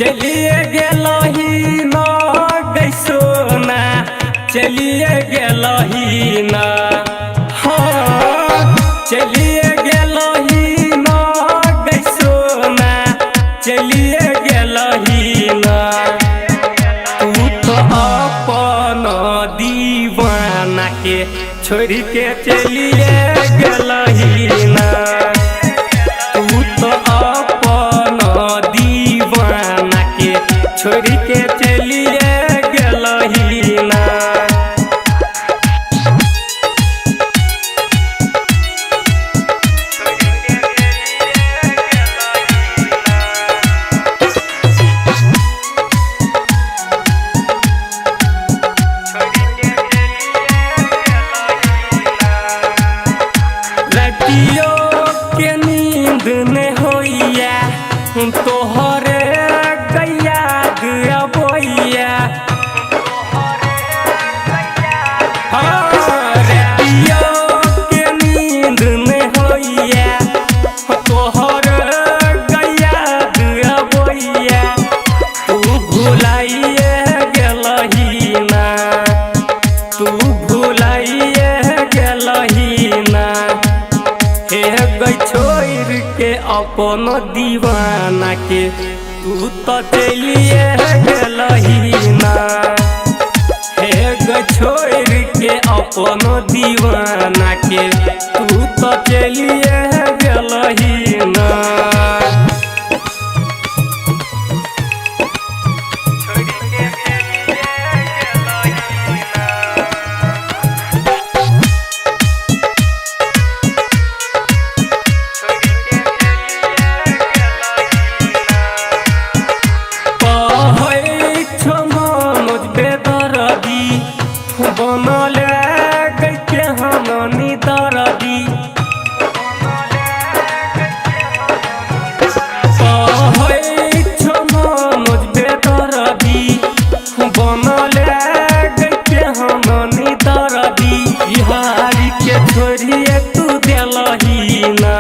चलिए गेलही ना गैसोना, चलिए गेलही ना, हाँ चलिए गेलही ना गैसोना, चलिए गेलही ना। तू तो अपन दीवाना के छोड़ के चलिए गेलही ना। तू तो अपन दीवाना के छोड़ के चलिए गेलही ना। रतियो के नींद ने होइया तोहरे गैया गबैया। रतियो के नींद ने होइया तोहरे गैया गबैया। तू भुलाइए गेलही ना, तू भुलाइए गेलही ना। हे गई छोड़ के अपन दीवाना के तू तो चलिए गेलही ना। हे गई छोड़ के अपन दीवाना के तू तो चलिए गेलही ना। बनले गैके हमनी दरदी, मनोज बेदरदी। बनले गैके हमनी दरदी, बिहारी के छोड़िए तू देलही ना।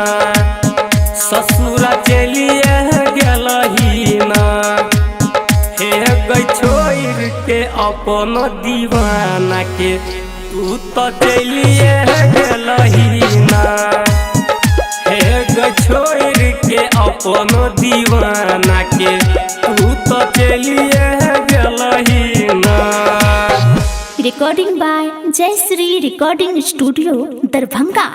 ससुरा चलिए गेलही ना। हे गई छोड़ के अपन दीवाना के तू तो चलिए गेलही ना। हे गई छोड़ के अपन दीवाना के तू तो चलिए गेलही ना। रिकॉर्डिंग बाय जय श्री रिकॉर्डिंग स्टूडियो दरभंगा।